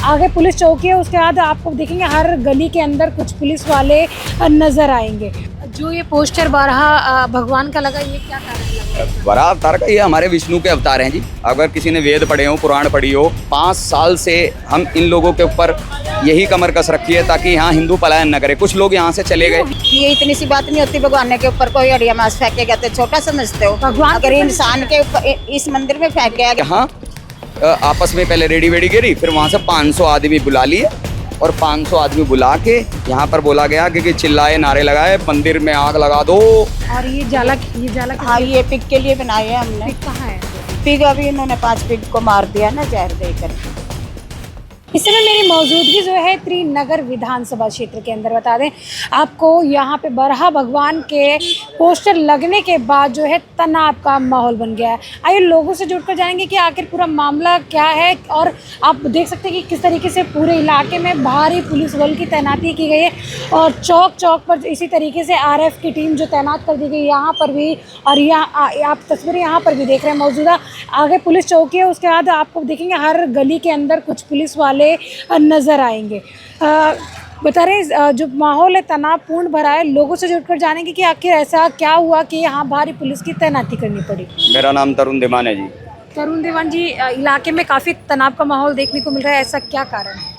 आगे पुलिस चौकी है, उसके बाद आपको देखेंगे हर गली के अंदर कुछ पुलिस वाले नजर आएंगे। जो ये पोस्टर बारहा भगवान का लगा, ये क्या कारण लगा? बारहा अवतार का, ये हमारे विष्णु के अवतार हैं जी। अगर किसी ने वेद पढ़े हो, पुराण पढ़ी हो, 5 साल से हम इन लोगों के ऊपर यही कमर कस रखी है ताकि यहाँ हिंदू पलायन न करे। कुछ लोग यहाँ से चले गए। ये इतनी सी बात नहीं होती, भगवान के ऊपर कोई अड़िया मांस फेंकेगा तो छोटा समझते हो? भगवान अगर इंसान के ऊपर इस मंदिर में फेंकेगा। यहाँ आपस में पहले रेडी वेडी गिरी, फिर वहाँ से 500 आदमी बुला लिए और 500 आदमी बुला के यहाँ पर बोला गया कि चिल्लाए, नारे लगाए, मंदिर में आग लगा दो। और ये जाला हाँ, ये पिग के लिए बनाए हैं हमने। पिग कहाँ है? पिग अभी इन्होंने 5 पिग को मार दिया ना, जहर देकर। इस समय मेरी मौजूदगी जो है त्रिनगर विधानसभा क्षेत्र के अंदर। बता दें आपको, यहाँ पे बारहा भगवान के पोस्टर लगने के बाद जो है तनाव का माहौल बन गया है। आइए लोगों से जुड़कर जानेंगे कि आखिर पूरा मामला क्या है। और आप देख सकते हैं कि किस तरीके से पूरे इलाके में भारी पुलिस बल की तैनाती की गई है और चौक चौक पर इसी तरीके से RF की टीम जो तैनात कर दी गई यहाँ पर भी। और यहाँ आप तस्वीरें यहाँ पर भी देख रहे हैं। मौजूदा आगे पुलिस चौकी है, उसके बाद आपको देखेंगे हर गली के अंदर कुछ पुलिस वाले नजर आएंगे। बता रहे जो माहौल है तनावपूर्ण भरा है। लोगों से जुड़कर जानेंगे कि आखिर ऐसा क्या हुआ कि यहाँ भारी पुलिस की तैनाती करनी पड़ी। मेरा नाम तरुण देवान है जी। तरुण देवान जी, इलाके में काफ़ी तनाव का माहौल देखने को मिल रहा है, ऐसा क्या कारण है?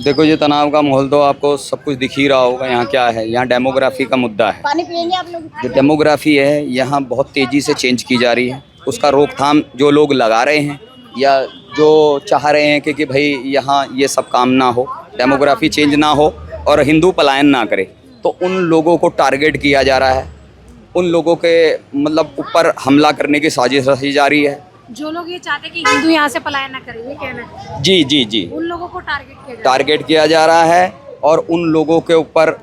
देखो, ये तनाव का माहौल तो आपको सब कुछ दिख ही रहा होगा। यहाँ क्या है, यहाँ डेमोग्राफी का मुद्दा है। पानी पियेंगे आप लोग? जो डेमोग्राफी है यहाँ बहुत तेज़ी से चेंज की जा रही है। उसका रोकथाम जो लोग लगा रहे हैं या जो चाह रहे हैं कि भाई यहाँ ये सब काम ना हो, डेमोग्राफी चेंज ना हो और हिंदू पलायन ना करे, तो उन लोगों को टारगेट किया जा रहा है। उन लोगों के मतलब ऊपर हमला करने की साजिश रची जा रही है। जो लोग ये चाहते हैं कि हिंदू यहाँ से पलायन ना करें, ये कहना है? जी जी जी, उन लोगों को टारगेट किया जा रहा है और उन लोगों के ऊपर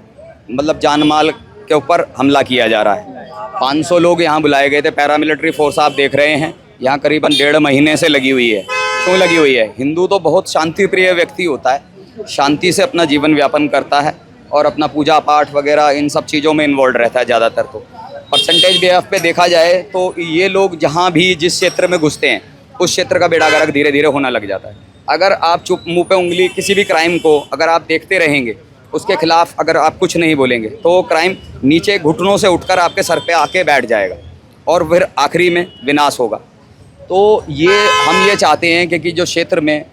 मतलब जान माल के ऊपर हमला किया जा रहा है। 500 लोग यहाँ बुलाए गए थे। पैरामिलिट्री फोर्स आप देख रहे हैं यहाँ करीबन 1.5 महीने से लगी हुई है। क्यों लगी हुई है? हिंदू तो बहुत शांति प्रिय व्यक्ति होता है, शांति से अपना जीवन व्यापन करता है और अपना पूजा पाठ वगैरह इन सब चीज़ों में इन्वॉल्व रहता है ज़्यादातर। तो परसेंटेज बेस पे देखा जाए तो ये लोग जहाँ भी जिस क्षेत्र में घुसते हैं उस क्षेत्र का बेड़ा गर्क धीरे धीरे होना लग जाता है। अगर आप चुप मुँह पे उंगली किसी भी क्राइम को अगर आप देखते रहेंगे, उसके खिलाफ अगर आप कुछ नहीं बोलेंगे तो वो क्राइम नीचे घुटनों से उठकर आपके सर पे आके बैठ जाएगा और फिर आखिरी में विनाश होगा। तो हम ये चाहते हैं कि जो क्षेत्र में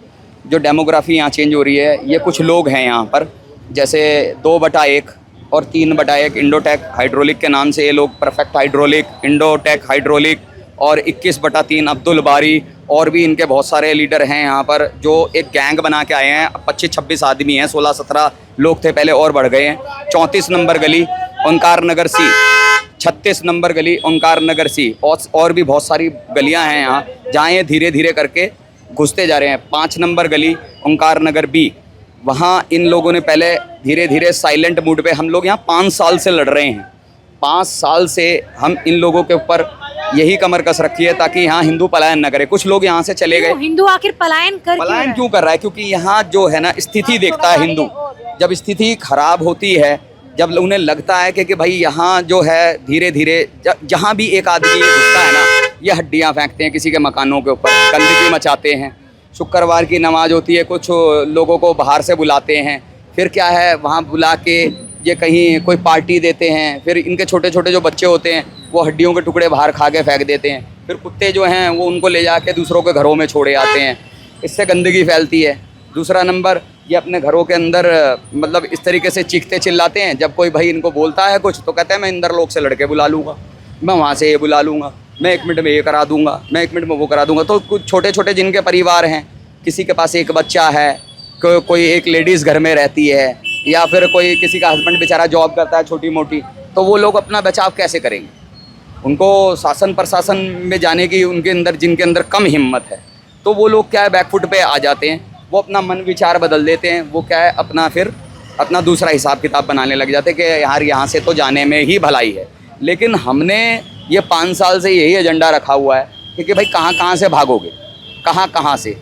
जो डेमोग्राफी यहाँ चेंज हो रही है, ये कुछ लोग हैं यहाँ पर जैसे 2/1 और 3/1 इंडोटेक हाइड्रोलिक के नाम से ये लोग परफेक्ट हाइड्रोलिक, इंडोटेक हाइड्रोलिक और 21/3 अब्दुल बारी और भी इनके बहुत सारे लीडर हैं यहाँ पर जो एक गैंग बना के आए हैं। 25-26 आदमी हैं, 16-17 लोग थे पहले और बढ़ गए हैं। 34 नंबर गली ओंकार नगर सी, 36 नंबर गली ओंकार नगर सी और भी बहुत सारी गलियां हैं यहाँ जहाँ ये धीरे धीरे करके घुसते जा रहे हैं। 5 नंबर गली ओंकार नगर बी, वहाँ इन लोगों ने पहले धीरे धीरे साइलेंट मूड पे, हम लोग यहाँ 5 साल से लड़ रहे हैं। 5 साल से हम इन लोगों के ऊपर यही कमर कस रखी है ताकि यहाँ हिंदू पलायन न करे। कुछ लोग यहाँ से चले गए। हिंदू आखिर पलायन क्यों कर रहा है? क्योंकि यहाँ जो है ना स्थिति देखता है हिंदू। जब स्थिति खराब होती है, जब उन्हें लगता है कि भाई यहाँ जो है धीरे धीरे जहाँ भी एक आदमी घुसता है ना, ये हड्डियाँ फेंकते हैं किसी के मकानों के ऊपर, गंदगी मचाते हैं। शुक्रवार की नमाज होती है, कुछ लोगों को बाहर से बुलाते हैं, फिर क्या है वहाँ बुला के ये कहीं कोई पार्टी देते हैं, फिर इनके छोटे छोटे जो बच्चे होते हैं वो हड्डियों के टुकड़े बाहर खा के फेंक देते हैं, फिर कुत्ते जो हैं वो उनको ले जाके दूसरों के घरों में छोड़े आते हैं। इससे गंदगी फैलती है। दूसरा नंबर, ये अपने घरों के अंदर मतलब इस तरीके से चीखते चिल्लाते हैं। जब कोई भाई इनको बोलता है कुछ तो कहते हैं मैं इंदर लोग से लड़के बुला लूँगा, मैं वहाँ से ये बुला लूँगा, मैं 1 मिनट में ये करा दूँगा, मैं 1 मिनट में वो करा दूँगा। तो कुछ छोटे छोटे जिनके परिवार हैं, किसी के पास एक बच्चा है, कोई एक लेडीज़ घर में रहती है या फिर कोई किसी का हस्बैंड बेचारा जॉब करता है छोटी मोटी, तो वो लोग अपना बचाव कैसे करेंगे? उनको शासन प्रशासन में जाने की उनके अंदर जिनके अंदर कम हिम्मत है, तो वो लोग क्या है बैकफुट पे आ जाते हैं। वो अपना मन विचार बदल देते हैं। वो क्या है अपना दूसरा हिसाब किताब बनाने लग जाते हैं कि यार यहाँ से तो जाने में ही भलाई है। लेकिन हमने ये 5 साल से यही एजेंडा रखा हुआ है कि भाई कहाँ से भागोगे, कहाँ से।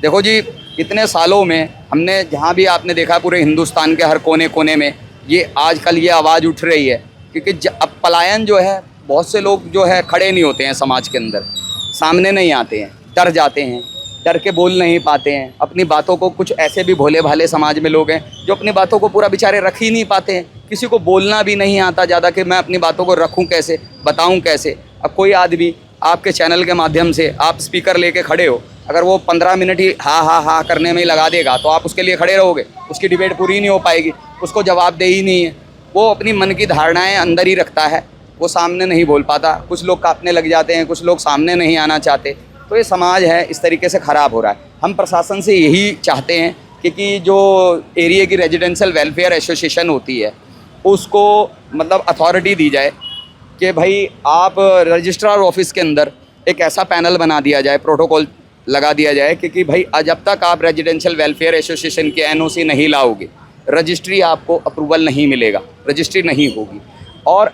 देखो जी, इतने सालों में हमने जहाँ भी आपने देखा पूरे हिंदुस्तान के हर कोने कोने में ये आजकल ये आवाज़ उठ रही है क्योंकि अब पलायन जो है, बहुत से लोग जो है खड़े नहीं होते हैं समाज के अंदर, सामने नहीं आते हैं, डर जाते हैं डर के बोल नहीं पाते हैं अपनी बातों को। कुछ ऐसे भी भोले भाले समाज में लोग हैं जो अपनी बातों को पूरा बेचारे रख ही नहीं पाते हैं। किसी को बोलना भी नहीं आता ज़्यादा कि मैं अपनी बातों को रखूं कैसे, बताऊं कैसे। अब कोई आदमी आपके चैनल के माध्यम से आप स्पीकर लेके खड़े हो, अगर वो 15 मिनट ही हा करने में ही लगा देगा तो आप उसके लिए खड़े रहोगे, उसकी डिबेट पूरी नहीं हो पाएगी, उसको जवाब दे ही नहीं है। वो अपनी मन की धारणाएं अंदर ही रखता है, वो सामने नहीं बोल पाता। कुछ लोग कांपने लग जाते हैं, कुछ लोग सामने नहीं आना चाहते। तो ये समाज है इस तरीके से ख़राब हो रहा है। हम प्रशासन से यही चाहते हैं कि जो एरिया की रेजिडेंशियल वेलफेयर एसोसिएशन होती है उसको मतलब अथॉरिटी दी जाए कि भाई आप रजिस्ट्रार ऑफिस के अंदर एक ऐसा पैनल बना दिया जाए, प्रोटोकॉल लगा दिया जाए कि भाई जब तक आप रेजिडेंशियल वेलफेयर एसोसिएशन के एनओसी नहीं लाओगे, रजिस्ट्री आपको अप्रूवल नहीं मिलेगा, रजिस्ट्री नहीं होगी। और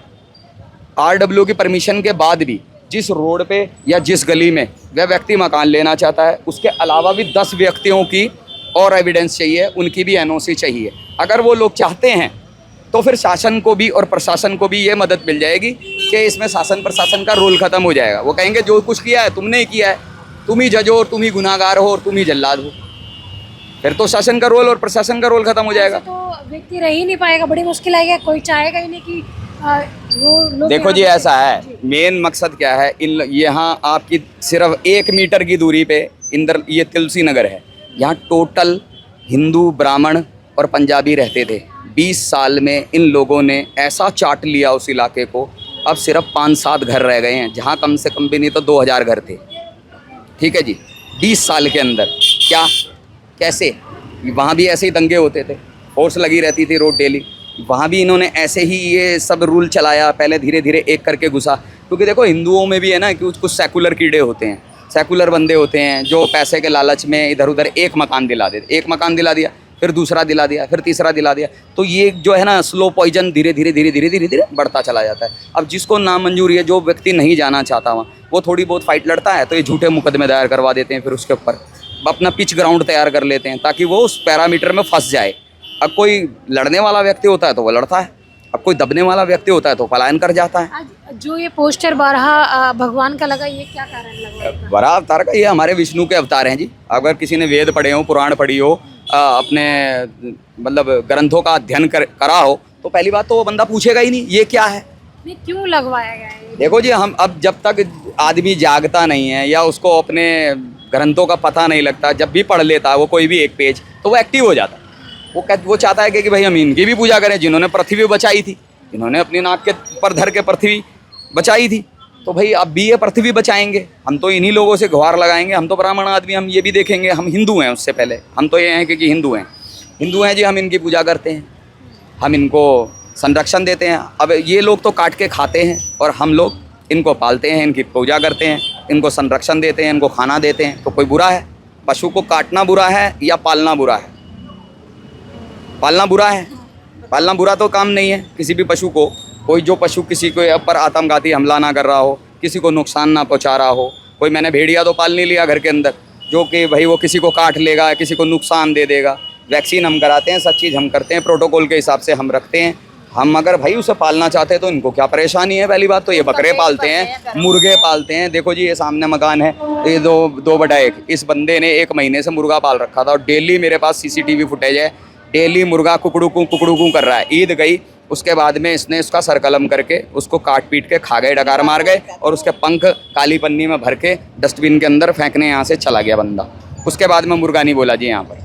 आरडब्ल्यू की परमिशन के बाद भी जिस रोड पे या जिस गली में वह व्यक्ति मकान लेना चाहता है, उसके अलावा भी 10 व्यक्तियों की और एविडेंस चाहिए, उनकी भी एनओसी चाहिए। अगर वो लोग चाहते हैं तो फिर शासन को भी और प्रशासन को भी ये मदद मिल जाएगी कि इसमें शासन प्रशासन का रोल ख़त्म हो जाएगा। वो कहेंगे जो कुछ किया है तुमने ही किया है, तुम ही जज हो और तुम ही गुनाहगार हो और तुम ही जल्लाद हो। फिर तो शासन का रोल और प्रशासन का रोल ख़त्म हो जाएगा। तो व्यक्ति रह ही नहीं पाएगा, बड़ी मुश्किल आएगी। कोई चाहेगा ही नहीं कि वो लोग। देखो जी ऐसा है, मेन मकसद क्या है, इन यहाँ आपकी सिर्फ 1 मीटर की दूरी पे इंदर ये तुलसी नगर है, यहाँ टोटल हिंदू, ब्राह्मण और पंजाबी रहते थे। 20 साल में इन लोगों ने ऐसा चाट लिया उस इलाके को, अब सिर्फ 5-7 घर रह गए हैं, जहाँ कम से कम भी नहीं तो 2000 घर थे। ठीक है जी, 20 साल के अंदर क्या कैसे वहाँ भी ऐसे ही दंगे होते थे, फोर्स लगी रहती थी रोड डेली। वहाँ भी इन्होंने ऐसे ही ये सब रूल चलाया, पहले धीरे धीरे एक करके घुसा। क्योंकि देखो हिंदुओं में भी है ना कि कुछ सेकुलर कीड़े होते हैं, सेकुलर बंदे होते हैं जो पैसे के लालच में इधर उधर एक मकान दिला देते। एक मकान दिला दिया, फिर दूसरा दिला दिया, फिर तीसरा दिला दिया। तो ये जो है ना स्लो पॉइजन धीरे धीरे बढ़ता चला जाता है। अब जिसको नामंजूरी है, जो व्यक्ति नहीं जाना चाहता वहाँ, वो थोड़ी बहुत फाइट लड़ता है तो ये झूठे मुकदमे दायर करवा देते हैं, फिर उसके ऊपर अपना पिच ग्राउंड तैयार कर लेते हैं ताकि वो उस पैरामीटर में फंस जाए। अब कोई लड़ने वाला व्यक्ति होता है तो वो लड़ता है, अब कोई दबने वाला व्यक्ति होता है तो पलायन कर जाता है। आज जो ये पोस्टर बारहा भगवान का लगा, ये क्या कारण लगा? बड़ा अवतार का, ये हमारे विष्णु के अवतार हैं जी। अगर किसी ने वेद पढ़े हो, पुराण पढ़ी हो, अपने मतलब ग्रंथों का अध्ययन करा हो, तो पहली बात तो वो बंदा पूछेगा ही नहीं ये क्या है, ये क्यों लगवाया गया है। देखो जी, हम अब जब तक आदमी जागता नहीं है या उसको अपने ग्रंथों का पता नहीं लगता, जब भी पढ़ लेता है वो कोई भी एक पेज, तो वो एक्टिव हो जाता है। वो चाहता है कि भाई हम इनकी भी पूजा करें जिन्होंने पृथ्वी बचाई थी, जिन्होंने अपनी नाक के पर धर के पृथ्वी बचाई थी। तो भाई अब भी ये पृथ्वी बचाएंगे, हम तो इन्हीं लोगों से गुहार लगाएंगे। हम तो ब्राह्मण आदमी, हम ये भी देखेंगे, हम हिंदू हैं। उससे पहले हम तो ये हैं कि हिंदू हैं जी, हम इनकी पूजा करते हैं, हम इनको संरक्षण देते हैं। अब ये लोग तो काट के खाते हैं और हम लोग इनको पालते हैं, इनकी पूजा करते हैं, इनको संरक्षण देते हैं, इनको खाना देते हैं। तो कोई बुरा है? पशु को काटना बुरा है या पालना बुरा है? पालना बुरा है। पालना बुरा तो काम नहीं है किसी भी पशु को। कोई जो पशु किसी के ऊपर आत्मघाती हमला ना कर रहा हो, किसी को नुकसान ना पहुंचा रहा हो। कोई मैंने भेड़िया तो पाल नहीं लिया घर के अंदर जो कि भाई वो किसी को काट लेगा, किसी को नुकसान दे देगा। वैक्सीन हम कराते हैं, सब चीज़ हम करते हैं, प्रोटोकॉल के हिसाब से हम रखते हैं। हम अगर भाई उसे पालना चाहते हैं तो इनको क्या परेशानी है? पहली बात तो ये बकरे पालते हैं, मुर्गे पालते हैं। देखो जी, ये सामने मकान है, ये 2/1। इस बंदे ने 1 महीने से मुर्गा पाल रखा था और डेली मेरे पास CCTV फुटेज है, डेली मुर्गा कुकड़ू कू कर रहा है। ईद गई, उसके बाद में इसने उसका सरकलम करके उसको काट पीट के खा गए, डकार मार गए और उसके पंख काली पन्नी में भर के डस्टबिन के अंदर फेंकने यहाँ से चला गया बंदा। उसके बाद में मुर्गा नहीं बोला जी यहाँ पर।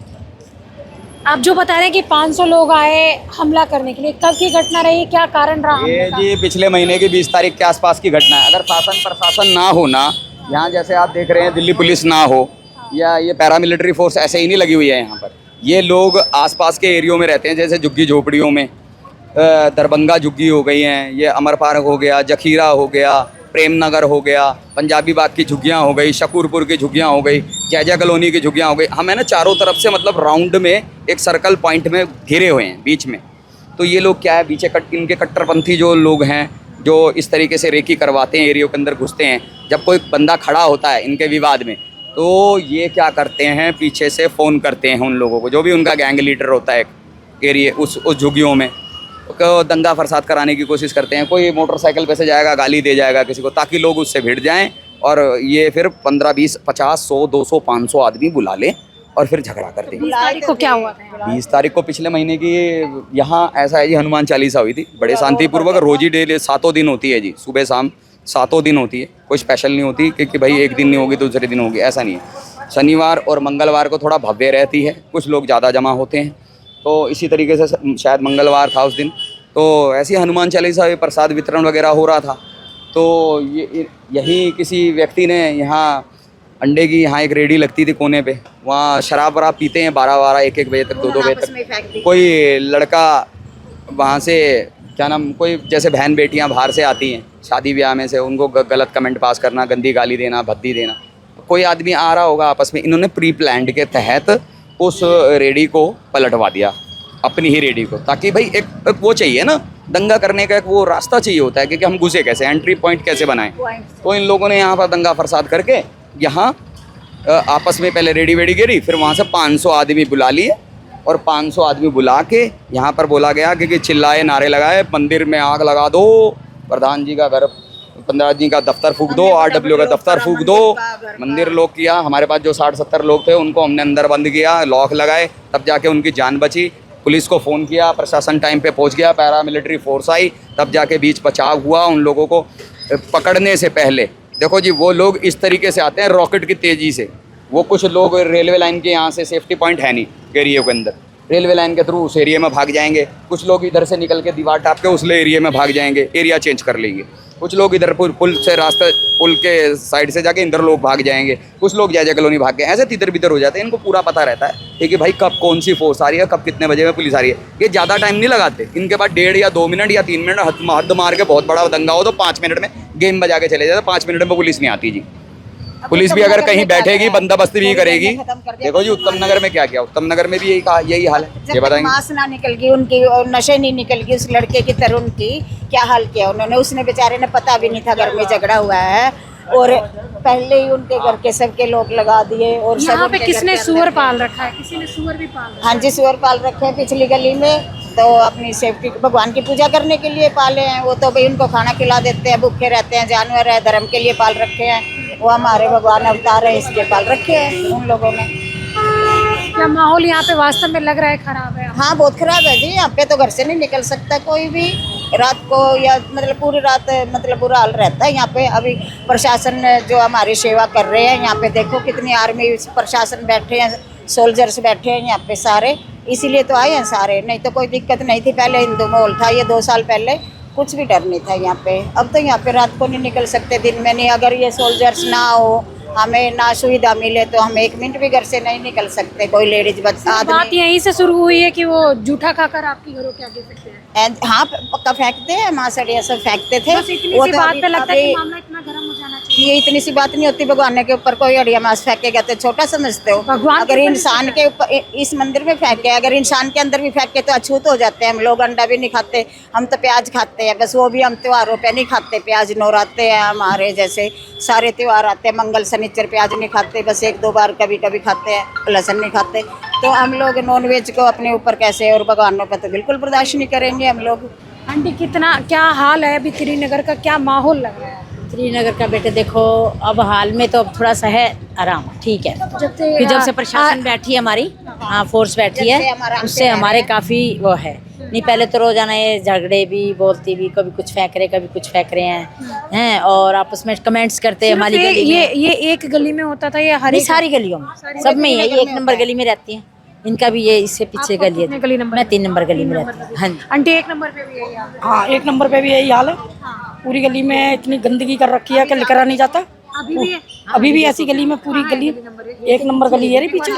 आप जो बता रहे हैं कि 500 लोग आए हमला करने के लिए, कब की घटना रही, क्या कारण रहा? ये जी पिछले महीने की 20 तारीख के आसपास की घटना है। अगर शासन प्रशासन ना हो ना, यहाँ जैसे आप देख रहे हैं दिल्ली पुलिस ना हो या ये पैरामिलिट्री फोर्स ऐसे ही नहीं लगी हुई है यहाँ पर। ये लोग आसपास के एरियो में रहते हैं, जैसे झुग्गी झोपड़ियों में, दरभंगा झुग्गी हो गई हैं, ये अमर पार्क हो गया, जखीरा हो गया, प्रेम नगर हो गया, पंजाबी बाग की झुग्गियाँ हो गई, शकूरपुर की झुग्गियाँ हो गई, जैजा कॉलोनी की झुग्गियाँ हो गई। हम है ना चारों तरफ से मतलब राउंड में एक सर्कल पॉइंट में घेरे हुए हैं बीच में। तो ये लोग क्या है, पीछे इनके कट्टरपंथी जो लोग हैं जो इस तरीके से रेकी करवाते हैं, एरियो के अंदर घुसते हैं। जब कोई बंदा खड़ा होता है इनके विवाद में तो ये क्या करते हैं, पीछे से फ़ोन करते हैं उन लोगों को, जो भी उनका गैंग लीडर होता है एरिया उस झुग्गियों में, को दंगा फसाद कराने की कोशिश करते हैं। कोई मोटरसाइकिल पे से जाएगा, गाली दे जाएगा किसी को, ताकि लोग उससे भिड़ जाएं और ये फिर 15, 20, 50, 100, 200, 500 आदमी बुला ले और फिर झगड़ा कर दे। 20 तारीख को क्या हुआ था? 20 तारीख को पिछले महीने की यहाँ ऐसा है जी, हनुमान चालीसा हुई थी बड़े शांतिपूर्वक, रोज ही डेली 7 दिन होती है जी, सुबह शाम 7 दिन होती है, कोई स्पेशल नहीं होती कि भाई एक दिन नहीं होगी दूसरे दिन होगी, ऐसा नहीं है। शनिवार और मंगलवार को थोड़ा भव्य रहती है, कुछ लोग ज़्यादा जमा होते हैं, तो इसी तरीके से शायद मंगलवार था उस दिन, तो ऐसी हनुमान चालीसा प्रसाद वितरण वगैरह हो रहा था। तो यही किसी व्यक्ति ने यहाँ अंडे की यहाँ एक रेडी लगती थी कोने पे, वहाँ शराब वराब पीते हैं 12-12, 1-1 बजे तक, 2-2 बजे तक। कोई लड़का वहाँ से क्या नाम, कोई जैसे बहन बेटियाँ बाहर से आती हैं शादी ब्याह में से, उनको गलत कमेंट पास करना, गंदी गाली देना, भद्दी देना। कोई आदमी आ रहा होगा आपस में, इन्होंने प्री प्लान्ड के तहत उस रेडी को पलटवा दिया, अपनी ही रेडी को, ताकि भाई एक वो चाहिए ना, दंगा करने का एक वो रास्ता चाहिए होता है कि हम घुसे कैसे, एंट्री पॉइंट कैसे बनाएं। तो इन लोगों ने यहाँ पर दंगा फसाद करके यहाँ आपस में पहले रेडी वेडी गिरी, फिर वहाँ से 500 आदमी बुला लिए और 500 आदमी बुला के यहाँ पर बोला गया कि चिल्लाए, नारे लगाए, मंदिर में आग लगा दो, प्रधान जी का घर, प्रधान जी का दफ्तर फूंक दो, RW का दफ्तर फूंक दो, मंदिर लॉक किया। हमारे पास जो 60-70 लोग थे उनको हमने अंदर बंद किया, लॉक लगाए, तब जाके उनकी जान बची। पुलिस को फ़ोन किया, प्रशासन टाइम पे पहुंच गया, पैरामिलिट्री फोर्स आई, तब जाके बीच बचाव हुआ। उन लोगों को पकड़ने से पहले देखो जी, वो लोग इस तरीके से आते हैं रॉकेट की तेज़ी से। वो कुछ लोग रेलवे लाइन के यहाँ से सेफ्टी पॉइंट है नहीं एरिया के अंदर, रेलवे लाइन के थ्रू उस एरिया में भाग जाएंगे। कुछ लोग इधर से निकल के दीवार टाप के उस एरिया में भाग जाएंगे, एरिया चेंज कर लेंगे। कुछ लोग इधर पुल से रास्ते, पुल के साइड से जाके इधर लोग भाग जाएंगे। कुछ लोग जय जय कॉलोनी भाग गए, ऐसे तिधर बिधर हो जाते हैं। इनको पूरा पता रहता है कि भाई कब कौन सी फोर्स आ रही है, कब कितने बजे में पुलिस आ रही है। ये ज़्यादा टाइम नहीं लगाते, इनके पास 1.5 या 2 मिनट या 3 मिनट हद मार के बहुत बड़ा दंगा हो तो 5 मिनट में गेम बजा के चले जाते, 5 मिनट में पुलिस नहीं आती जी। पुलिस भी अगर कहीं बैठेगी, बंदोबस्त भी करेगी। देखो जी उत्तम नगर में क्या किया, उत्तम नगर में भी यही हाल है। ये बताएंगे, मांस ना निकल गई उनकी और नशे नहीं निकल गई उस लड़के की तरुण की, क्या हाल किया उन्होंने। उसने बेचारे ने पता भी नहीं था घर में झगड़ा हुआ है, और पहले ही उनके घर के सबके लोग लगा दिए। और यहाँ पे किसने सुअर पाल रखा है? किसी ने सुअर भी पाल रखा है? हाँ जी, सुअर पाल रखे हैं पिछली गली में, तो अपनी सेफ्टी, भगवान की पूजा करने के लिए पाले हैं वो। तो भाई उनको खाना खिला देते हैं, भूखे रहते हैं, जानवर है, धर्म के लिए पाल रखे हैं। वो हमारे भगवान अवतार है, इसके पाल रखे हैं उन लोगों ने। क्या माहौल यहाँ पे वास्तव में लग रहा है खराब है? हाँ बहुत खराब है जी, यहाँ पे तो घर से नहीं निकल सकता कोई भी रात को, या मतलब पूरी रात मतलब बुरा हाल रहता है यहाँ पे। अभी प्रशासन जो हमारी सेवा कर रहे हैं यहाँ पे, देखो कितनी आर्मी प्रशासन बैठे हैं, सोल्जर्स बैठे हैं यहाँ पे सारे, इसीलिए तो आए हैं सारे। नहीं तो कोई दिक्कत नहीं थी, पहले हिंदू माहौल था, ये 2 साल पहले कुछ भी डर नहीं था यहाँ पे। अब तो यहाँ पे रात को नहीं निकल सकते, दिन में नहीं। अगर ये सोल्जर्स ना हो, हमें ना सुविधा मिले, तो हम 1 मिनट भी घर से नहीं निकल सकते, कोई लेडीज बच्चा बात यहीं से शुरू हुई है कि वो जूठा खाकर आपकी घरों के आगे फेंकते हैं। हाँ पक्का फेंकते हैं, मांसड़िया सब फेंकते थे। बस इतनी सी बात पे लगता है कि मामला इतना गर्म हो जाना चाहिए। ये इतनी सी बात नहीं होती, भगवान के ऊपर कोई अड़िया मांस फेंकेगा तो छोटा समझते हो। भगवान अगर इंसान के ऊपर, इस मंदिर में फेंके, अगर इंसान के अंदर भी फेंके तो अछूत हो जाते हैं। हम लोग अंडा भी नहीं खाते, हम तो प्याज खाते हैं बस, वो भी हम त्योहारों पे नहीं खाते प्याज। नवरात्रे हैं हमारे, जैसे सारे त्यौहार आते हैं, मंगल शनिचर प्याज नहीं खाते, बस 1-2 बार कभी कभी खाते हैं, लहसुन नहीं खाते। तो हम लोग नॉनवेज को अपने ऊपर कैसे, और भगवानों पर तो बिल्कुल बर्दाश्त नहीं करेंगे हम लोग। आंटी कितना क्या हाल है अभी श्रीनगर का, क्या माहौल लग रहा है? श्रीनगर का बेटे देखो, अब हाल में तो अब थोड़ा सा है आराम, ठीक है। जब से प्रशासन बैठी है हमारी, हाँ फोर्स बैठी है, उससे हमारे काफ़ी वो है। नहीं पहले तो रोजाना ये झगड़े भी, बोलती भी, कभी कुछ फेंक रहे, कभी कुछ फेंक रहे हैं और आपस में कमेंट्स करते हैं। हमारी गली में ये एक गली में होता था, ये हर सारी गलियों में, सब में है। ये 1 नंबर गली में रहती है, इनका भी ये इससे पीछे गली है। गली नंबर? मैं 3 नंबर गली में रहती हूँ। हाँ जी आंटी 1 नंबर पे भी यही हाल है? हाँ 1 नंबर पे भी यही हाल है। पूरी गली में इतनी गंदगी कर रखी है कि लिखा नहीं जाता। अभी भी है? अभी भी ऐसी गली में पूरी गली 1 नंबर गली है पीछे।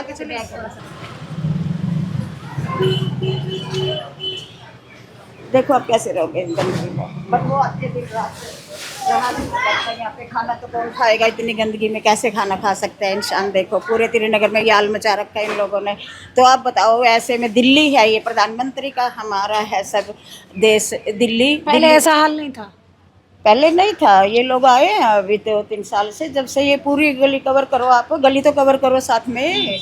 देखो आप कैसे रहोगे इन गंदगी में, बट वो आते दिन रात यहाँ पे खाना तो कौन खाएगा इतनी गंदगी में, कैसे खाना खा सकता है इंसान। देखो पूरे श्रीनगर में ये हाल मचा रखा है इन लोगों ने। तो आप बताओ, ऐसे में दिल्ली है, ये प्रधानमंत्री का हमारा है सब देश, दिल्ली। पहले ऐसा हाल नहीं था? पहले नहीं था, ये लोग आए हैं अभी तो 3 साल से, जब से ये पूरी गली कवर करो। आप गली तो कवर करो साथ में,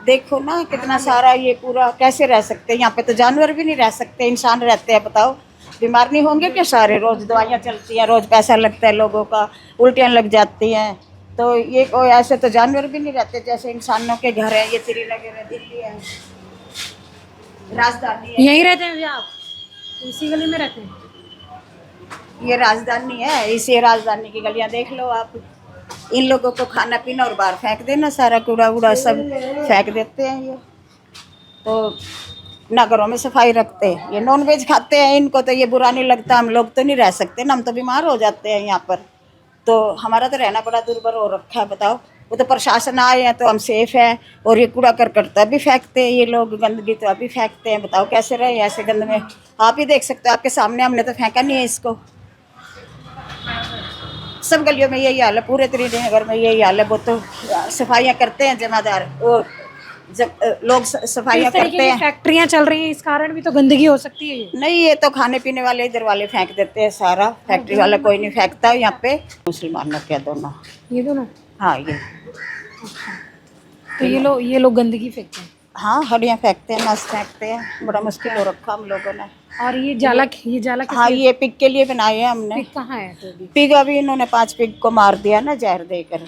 देखो ना कितना सारा ये पूरा कैसे रह सकते हैं यहाँ पे। तो जानवर भी नहीं रह सकते, इंसान रहते हैं, बताओ। बीमार नहीं होंगे क्या सारे? रोज दवाइयाँ चलती हैं, रोज पैसा लगता है लोगों का, उल्टियाँ लग जाती हैं। तो ये कोई ऐसे तो जानवर भी नहीं रहते जैसे इंसानों के घर है। ये श्रीनगर है, दिल्ली है, राजधानी है। यहीं रहते हैं भैया आप? इसी गली में रहते हैं? ये राजधानी है, इसी राजधानी की गलियां देख लो आप। इन लोगों को खाना पीना और बाहर फेंक देना, सारा कूड़ा वूड़ा सब फेंक देते हैं ये। तो ना घरों में सफाई रखते, ये नॉन वेज खाते हैं, इनको तो ये बुरा नहीं लगता। हम लोग तो नहीं रह सकते ना, हम तो बीमार हो जाते हैं यहाँ पर। तो हमारा तो रहना बड़ा दुर्भर हो रखा है। बताओ, वो तो प्रशासन आए हैं तो हम सेफ है, और ये कूड़ा करकट अभी फेंकते हैं ये लोग, गंदगी तो अभी फेंकते हैं। बताओ कैसे रहे ऐसे गंद में? आप ही देख सकते हो, आपके सामने, हमने तो फेंका नहीं है इसको। सब गलियों में यही हाल है, पूरे श्रीनगर में यही हाल है। वो तो सफाइयाँ करते हैं जमादार, और जब लोग सफाइयाँ करते हैं। फैक्ट्रियाँ चल रही हैं, इस कारण भी तो गंदगी हो सकती है ये। नहीं, ये तो खाने पीने वाले इधर वाले फेंक देते हैं सारा, फैक्ट्री वाला कोई नहीं फेंकता यहाँ पे। मुसलमानों के दोनों, ये दोनों? हाँ ये। तो ये लोग गंदगी फेंकते हैं? हाँ, हड्डियाँ फेंकते हैं, नस फेंकते हैं। बड़ा मुश्किल हो रखा हम लोगों ने। और ये जाला हाँ, ये पिग के लिए बनाए हैं हमने। पिग कहाँ है? तो भी पिग अभी इन्होंने 5 पिग को मार दिया ना, जहर देकर।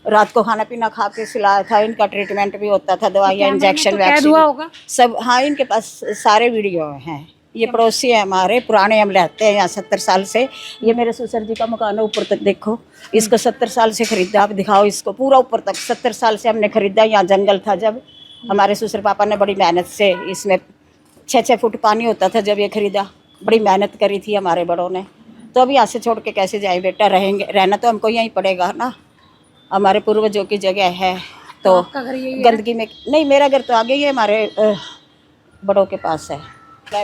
रात को खाना पीना खा के सिलाया था। इनका ट्रीटमेंट भी होता था, दवाइयाँ, इंजेक्शन, कैद हुआ होगा सब। हाँ, इनके पास सारे वीडियो हैं। ये पड़ोसी है हमारे पुराने, हम रहते हैं यहाँ 70 साल से। ये मेरे ससुर जी का मकान है, ऊपर तक देखो। इसको 70 साल से खरीदा, आप दिखाओ इसको, पूरा ऊपर तक 70 साल से हमने खरीदा। यहाँ जंगल था जब, हमारे ससुर पापा ने बड़ी मेहनत से, इसमें 6-6 फुट पानी होता था जब ये खरीदा। बड़ी मेहनत करी थी हमारे बड़ों ने। तो अब यहाँ से छोड़ के कैसे जाए बेटा? रहेंगे, रहना तो हमको यहीं पड़ेगा ना, हमारे पूर्वजों की जगह है। तो आपका घर यही है? गंदगी में नहीं, मेरा घर तो आगे ही है, हमारे बड़ों के पास है।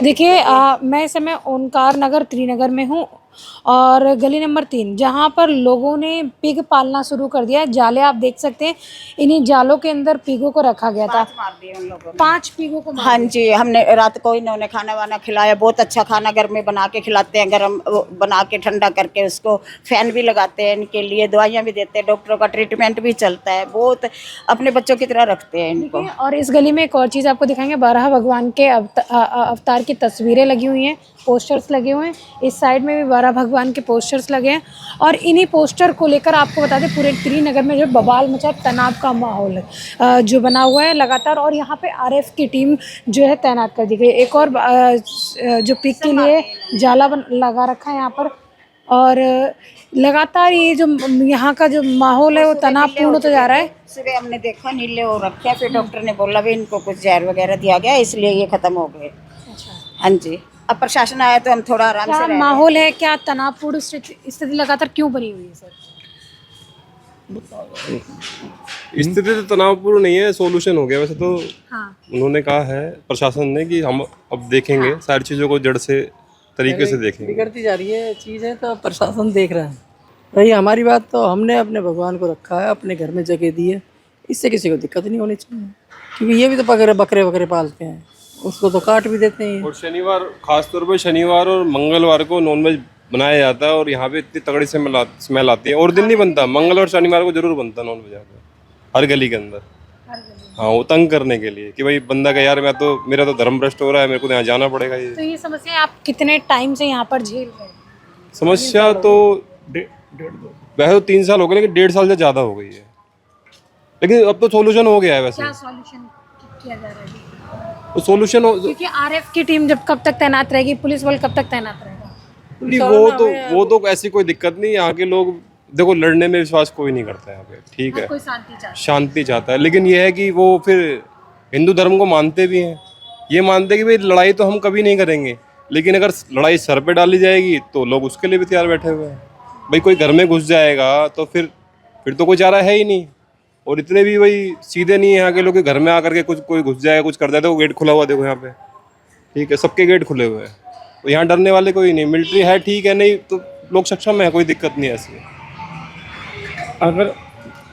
देखिए, मैं इस समय ओंकार नगर श्रीनगर में हूँ, और गली नंबर 3 जहाँ पर लोगों ने पिग पालना शुरू कर दिया है। जाले आप देख सकते हैं, इन्हीं जालों के अंदर पिगों को रखा गया था। मार दिए उन लोगों ने। 5 पिगों को मार हाँ जी, हमने रात को इन्होंने खाना वाना खिलाया। बहुत अच्छा खाना घर में बना के खिलाते हैं, गरम बना के ठंडा करके उसको। फैन भी लगाते हैं इनके लिए, दवाइयाँ भी देते हैं, डॉक्टरों का ट्रीटमेंट भी चलता है। बहुत अपने बच्चों की तरह रखते हैं इनको। दिया। और इस गली में एक और चीज़ आपको दिखाएंगे, 12 भगवान के अवतार की तस्वीरें लगी हुई हैं, पोस्टर्स लगे हुए हैं। इस साइड में भी 12 भगवान के पोस्टर्स लगे हैं, और इन्हीं पोस्टर को लेकर आपको बता दें पूरे श्रीनगर में जो बवाल मचा, तनाव का माहौल है जो बना हुआ है लगातार। और यहाँ पे आरएफ की टीम जो है तैनात कर दी गई। एक और जो पिक के लिए जाला लगा रखा है यहाँ पर, और लगातार ये जो यहाँ का जो माहौल है वो तनावपूर्ण होता जा रहा है। सुबह हमने देखा नीले हो रखे, फिर डॉक्टर ने बोला भी इनको कुछ जहर वगैरह दिया गया, इसलिए ये खत्म हो गए। हाँ जी, अब प्रशासन आया तो हम थोड़ा आराम से रह माहौल है क्या? तनावपूर्ण स्थिति लगातार क्यों बनी हुई है सर? स्थिति तो तनावपूर्ण नहीं है, सॉल्यूशन हो गया वैसे तो। हाँ। उन्होंने कहा है प्रशासन ने कि हम अब देखेंगे, सारी चीज़ों को जड़ से तरीके से देखेंगे। बिगड़ती जा रही है चीज़ें, तो प्रशासन देख रहा है। रही हमारी बात, तो हमने अपने भगवान को रखा है, अपने घर में जगह दी है, इससे किसी को दिक्कत नहीं होनी चाहिए। क्योंकि ये भी तो बकरे पालते हैं, उसको तो काट भी देते हैं। और शनिवार, खासतौर पर शनिवार और मंगलवार को नॉनवेज बनाया जाता है, और यहाँ पे इतनी तगड़ी स्मेल आती है। और दिन नहीं बनता, मंगल और शनिवार को जरूर बनता है नॉनवेज यहाँ पे, हर गली के अंदर। हाँ, वो तंग करने के लिए कि भाई बंदा का यार मेरा तो धर्म भ्रष्ट हो रहा है, मेरे को यहाँ जाना पड़ेगा। तो ये समस्या आप कितने टाइम से यहाँ पर झेल रहे हैं? समस्या तो वैसे तो 3 साल हो गए, लेकिन 1.5 साल से ज़्यादा हो गई है। लेकिन अब तो सोल्यूशन हो गया है वैसे। क्या सॉल्यूशन किया जा रहा है? तो सोल्यूशन क्योंकि आरएफ की टीम जब कब तक तैनात रहेगी, पुलिस बल कब तक तैनात रहेगा? नहीं, वो तो ऐसी कोई दिक्कत नहीं। यहाँ के लोग देखो, लड़ने में विश्वास कोई नहीं करता है यहाँ पे, ठीक है, कोई शांति चाहता है। लेकिन ये है कि वो फिर हिंदू धर्म को मानते भी हैं, ये मानते हैं कि भाई लड़ाई तो हम कभी नहीं करेंगे, लेकिन अगर लड़ाई सर पे डाली जाएगी तो लोग उसके लिए भी तैयार बैठे हुए हैं। भाई कोई घर में घुस जाएगा तो फिर तो कोई चारा है ही नहीं। और इतने भी भाई सीधे नहीं है यहाँ के लोग, घर में आकर के कोई घुस जाएगा, कुछ कर जाए तो गेट खुला हुआ देखो यहाँ पे, ठीक है, सबके गेट खुले हुए हैं। तो यहाँ डरने वाले कोई नहीं। मिलिट्री है, ठीक है, नहीं तो लोग सक्षम है, कोई दिक्कत नहीं है ऐसी।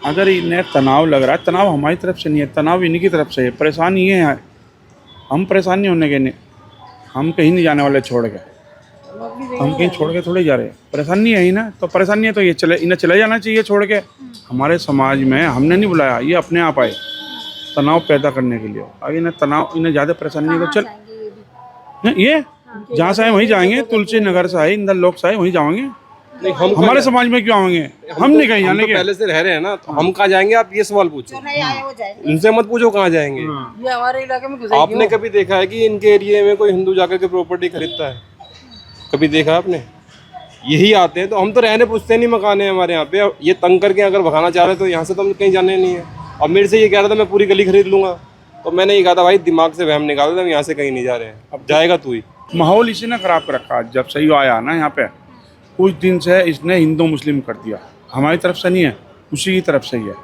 अगर इन्हें तनाव लग रहा है, तनाव हमारी तरफ से नहीं है, तनाव इन्हीं की तरफ से है। परेशान ये है, हम परेशान नहीं होने के, नहीं, हम कहीं नहीं जाने वाले छोड़ के, हम कहीं छोड़ के थोड़े जा रहे हैं। परेशानी है ही ना, तो परेशानी है तो इन्हें चले जाना चाहिए छोड़ के। हमारे समाज में हमने नहीं बुलाया, ये अपने आप आए तनाव पैदा करने के लिए। अगर इन्हें ज़्यादा परेशानी है तो चल ये जहाँ से आए वहीं जाएंगे, तुलसी नगर से आए, इंदर लोक से आए वहीं जाएंगे। नहीं, हम हमारे समाज में क्यों आएंगे? हम नहीं कहीं हम जाने तो के। पहले से रह रहे हैं ना, तो हम कहाँ जाएंगे? आप ये सवाल पूछो, नहीं आए वो जाए। उनसे मत पूछो कहाँ जाएंगे। ये हमारे इलाके में घुसेगी आपने कभी देखा है कि इनके एरिया में कोई हिंदू जाकर के प्रॉपर्टी खरीदता है? कभी देखा आपने? यही आते हैं, तो हम तो रहने पूछते नहीं, मकान है हमारे यहाँ पे, ये तंग करके अगर भगाना चाह रहे हैं तो यहाँ से तो हम कहीं जाने नहीं है। और मेरे से ये कह रहा था मैं पूरी गली खरीद लूंगा, तो मैंने ये कहा था भाई दिमाग से वहम निकाल दे, हम यहाँ से कहीं नहीं जा रहे हैं, अब जाएगा तू ही। माहौल इसी ने खराब कर रखा। जब से ये आया ना यहाँ पे, कुछ दिन से इसने हिंदू मुस्लिम कर दिया। हमारी तरफ से नहीं है, उसी की तरफ से ही है।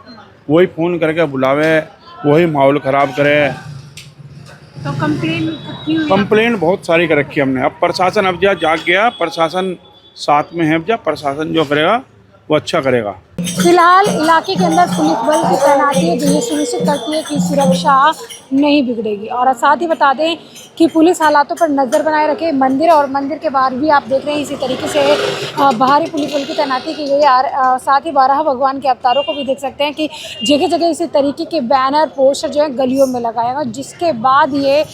वही फ़ोन करके बुलावे, वही माहौल ख़राब करे। तो कंप्लेन क्यों? कंप्लेंट बहुत सारी कर रखी है हमने। अब प्रशासन अब जा जाग गया, प्रशासन साथ में है। अब जा प्रशासन जो करेगा वो अच्छा करेगा। फिलहाल इलाके के अंदर पुलिस बल की तैनाती है, जो ये सुनिश्चित करती है कि सुरक्षा नहीं बिगड़ेगी। और साथ ही बता दें कि पुलिस हालातों पर नज़र बनाए रखे। मंदिर और मंदिर के बाहर भी आप देख रहे हैं इसी तरीके से बाहरी पुलिस बल की तैनाती की गई है। साथ ही 12 भगवान के अवतारों को भी देख सकते हैं कि जगह जगह इसी तरीके के बैनर पोस्टर जो है गलियों में लगाया गया, जिसके बाद ये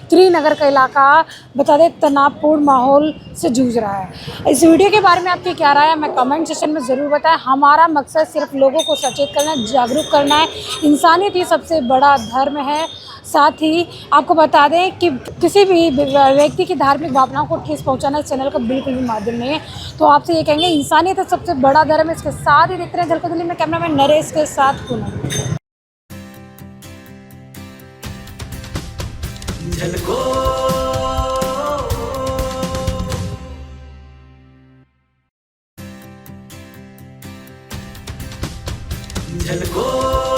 त्रिनगर का इलाका बता दें तनावपूर्ण माहौल से जूझ रहा है। इस वीडियो के बारे में आपकी क्या राय है, मैं कमेंट सेक्शन में ज़रूर बताएं। हमारा मकसद सिर्फ लोगों को सचेत करना, जागरूक करना है। इंसानियत ही सबसे बड़ा धर्म है। साथ ही आपको बता दें कि किसी भी व्यक्ति की धार्मिक भावनाओं को ठेस पहुंचाना इस चैनल का बिल्कुल भी माध्यम नहीं है। तो आपसे ये कहेंगे इंसानियत सबसे बड़ा धर्म है। इसके साथ ही देखते रहे झलको दिल्ली में, कैमरामैन नरेश के साथ पुनः। झलको